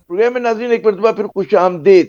Programme میں ناظرین ایک مرتبہ پھر خوش آمدید.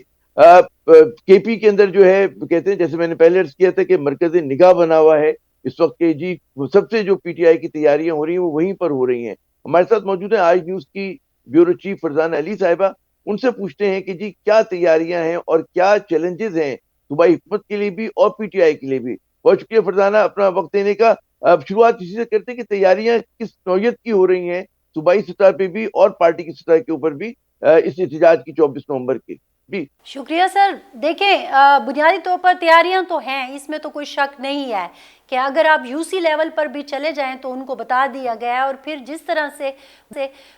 کے پی کے اندر جو ہے کہتے ہیں، جیسے میں نے پہلے عرض کیا تھا کہ مرکز نگاہ بنا ہوا ہے اس وقت کہ جی سب سے جو پی ٹی آئی کی تیاریاں ہو رہی ہیں وہ وہیں پر ہو رہی ہیں. ہمارے ساتھ موجود ہیں آج نیوز کی بیورو چیف فرزانہ علی صاحبہ. ان سے پوچھتے ہیں کہ جی کیا تیاریاں ہیں اور کیا چیلنجز ہیں صوبائی حکومت کے لیے بھی اور پی ٹی آئی کے لیے بھی. بہت شکریہ فرزانہ اپنا وقت دینے کا. اب شروعات اسی سے کرتے ہیں کہ تیاریاں کس نوعیت کی ہو رہی ہیں صوبائی سطح پہ بھی اور پارٹی کی سطح کے اوپر بھی اس احتجاج کی 24 نومبر کی. جی شکریہ سر. دیکھیں بنیادی طور پر تیاریاں تو ہیں، اس میں تو کوئی شک نہیں ہے کہ اگر آپ یو سی لیول پر بھی چلے جائیں تو ان کو بتا دیا گیا ہے. اور پھر جس طرح سے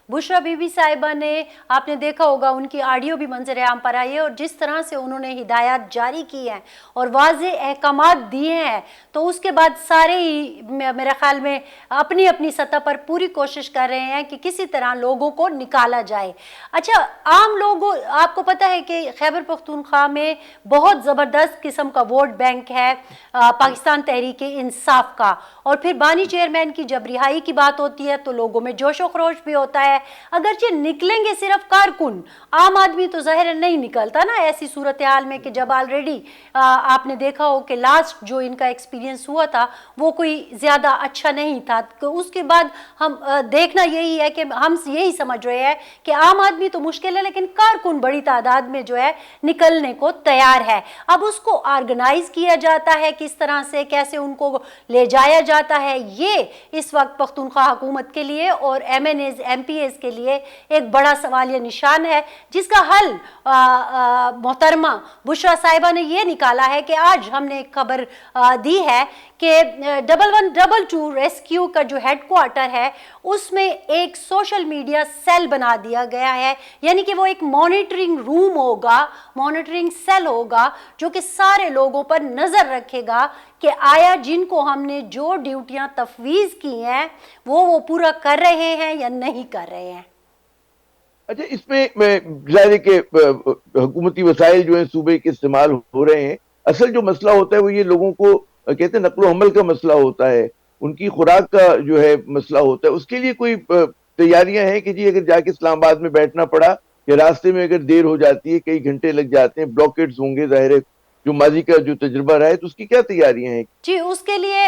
بشرا بی بی صاحبہ نے، آپ نے دیکھا ہوگا ان کی آڈیو بھی منظر عام پر آئی ہے، اور جس طرح سے انہوں نے ہدایات جاری کی ہیں اور واضح احکامات دیے ہیں، تو اس کے بعد سارے ہی میرے خیال میں اپنی اپنی سطح پر پوری کوشش کر رہے ہیں کہ کسی طرح لوگوں کو نکالا جائے. اچھا، عام لوگوں، آپ کو پتہ ہے کہ خیبر پختونخوا میں بہت زبردست قسم کا ووٹ بینک ہے پاکستان تحریک انصاف کا، اور پھر بانی چیئرمین کی جب رہائی کی بات ہوتی ہے تو لوگوں میں جوش و خروش بھی ہوتا ہے. اگرچہ نکلیں گے صرف کارکن، عام آدمی تو ظاہر نہیں نکلتا نا ایسی صورتحال میں کہ جب آلریڈی آپ نے دیکھا ہو کہ لاسٹ جو ان کا ایکسپیرینس ہوا تھا وہ کوئی زیادہ اچھا نہیں تھا. اس کے بعد ہم دیکھنا یہی ہے کہ ہم یہی سمجھ رہے ہیں کہ عام آدمی تو مشکل ہے لیکن کارکن بڑی تعداد میں جو ہے نکلنے کو تیار ہے. اب اس کو آرگنائز کیا جاتا ہے کس طرح سے، کیسے ان کو لے جایا جاتا ہے، یہ اس وقت پختونخوا حکومت کے لیے اور M N As M P As کے لیے ایک بڑا سوالیہ نشان ہے، جس کا حل محترمہ بشرا صاحبہ نے یہ نکالا ہے کہ آج ہم نے ایک خبر دی ہے کہ 1122 ریسکیو کا جو ہیڈ کوارٹر ہے اس میں ایک سوشل میڈیا سیل بنا دیا گیا ہے. یعنی کہ وہ ایک مانیٹرنگ روم ہوگا، مانیٹرنگ سیل ہوگا جو کہ سارے لوگوں پر نظر رکھے گا کہ آیا جن کو ہم نے جو ڈیوٹیاں تفویض کی ہیں وہ پورا کر رہے ہیں یا نہیں کر رہے ہیں. اچھا، اس میں ظاہر ہے کہ حکومتی وسائل جو ہیں صوبے کے استعمال ہو رہے ہیں. اصل جو مسئلہ ہوتا ہے وہ یہ لوگوں کو کہتے ہیں نقل و حمل کا مسئلہ ہوتا ہے، ان کی خوراک کا جو ہے مسئلہ ہوتا ہے. اس کے لیے کوئی تیاریاں ہیں کہ جی اگر جا کے اسلام آباد میں بیٹھنا پڑا کہ راستے میں اگر دیر ہو جاتی ہے، کئی گھنٹے لگ جاتے ہیں، بلاکیٹس ہوں گے، ظاہر ہے جو ماضی کا جو تجربہ رہا ہے، تو اس کی کیا تیاریاں ہیں؟ جی، اس کے لیے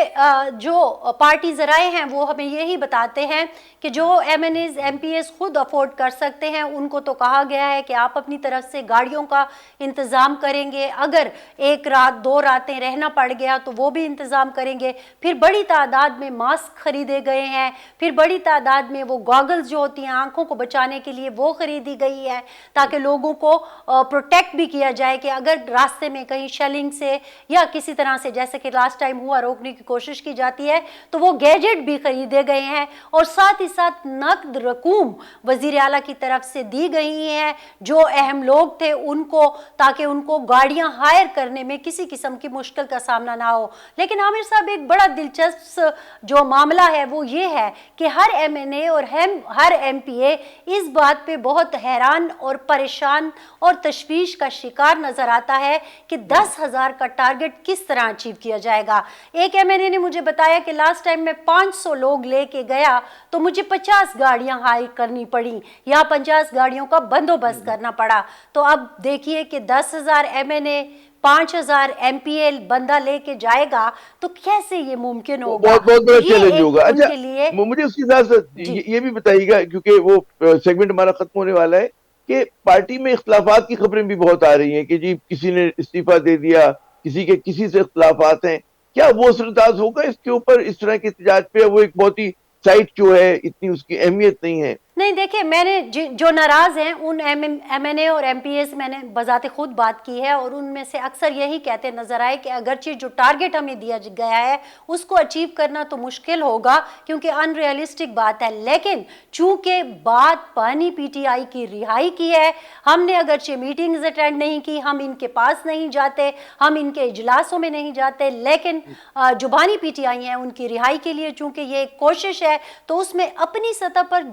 جو پارٹی ذرائع ہیں وہ ہمیں یہی بتاتے ہیں کہ جو M N As M P As خود افورڈ کر سکتے ہیں ان کو تو کہا گیا ہے کہ آپ اپنی طرف سے گاڑیوں کا انتظام کریں گے، اگر ایک رات 2 راتیں رہنا پڑ گیا تو وہ بھی انتظام کریں گے. پھر بڑی تعداد میں ماسک خریدے گئے ہیں، پھر بڑی تعداد میں وہ گاگلز جو ہوتی ہیں آنکھوں کو بچانے کے لیے وہ خریدی گئی ہے تاکہ لوگوں کو پروٹیکٹ بھی کیا جائے کہ اگر راستے میں کہیں شیلنگ سے یا کسی طرح سے جیسے کہ لاسٹ ٹائم ہوا روکنے کی کوشش کی جاتی ہے تو وہ گیجٹ بھی خریدے گئے ہیں. اور ساتھ ہی ساتھ نقد رقوم وزیر اعلیٰ کی طرف سے دی گئی ہیں جو اہم لوگ تھے ان کو، تاکہ ان کو گاڑیاں ہائر کرنے میں کسی قسم کی مشکل کا سامنا نہ ہو. لیکن عامر صاحب ایک بڑا دلچسپ جو معاملہ ہے وہ یہ ہے کہ ہر ایم این اے اور ہر ایم پی اے اس بات پہ بہت حیران اور پریشان اور تشویش کا شکار نظر آتا ہے کہ 10,000 کا ٹارگٹ کس طرح اچیو کیا جائے گا. ایک ایم این اے نے مجھے بتایا کہ لاسٹ ٹائم میں 500 لوگ لے کے گیا تو مجھے 50 گاڑیاں ہائر کرنی پڑی یا 50 گاڑیوں کا بندوبست کرنا پڑا. تو اب دیکھیے کہ 10,000 ایم این اے 5,000 ایم پی ایل بندہ لے کے جائے گا تو کیسے یہ ممکن ہوگا؟ بہت بڑا چیلنج ہوگا. ان اچھا کے لیے مجھے اس کے ساتھ یہ بھی بتائیے گا کیونکہ وہ سیگمنٹ ہمارا ختم ہونے والا ہے کہ پارٹی میں اختلافات کی خبریں بھی بہت آ رہی ہیں کہ جی کسی نے استعفیٰ دے دیا، کسی کے کسی سے اختلافات ہیں. کیا وہ اثر انداز ہوگا اس کے اوپر، اس طرح کے احتجاج پہ؟ وہ ایک بہت ہی سائٹ جو ہے اتنی اس کی اہمیت نہیں ہے. نہیں، دیکھیں میں نے جو ناراض ہیں ان ایم این اے اور ایم پی اے سے میں نے بذات خود بات کی ہے اور ان میں سے اکثر یہی کہتے نظر آئے کہ اگرچہ جو ٹارگٹ ہمیں دیا گیا ہے اس کو اچیو کرنا تو مشکل ہوگا کیونکہ ان ریئلسٹک بات ہے، لیکن چونکہ بات پانی پی ٹی آئی کی رہائی کی ہے، ہم نے اگرچہ میٹنگز اٹینڈ نہیں کی، ہم ان کے پاس نہیں جاتے، ہم ان کے اجلاسوں میں نہیں جاتے، لیکن جو بانی پی ٹی آئی ہیں ان کی رہائی کے لیے چونکہ یہ ایک کوشش ہے تو اس میں اپنی سطح پر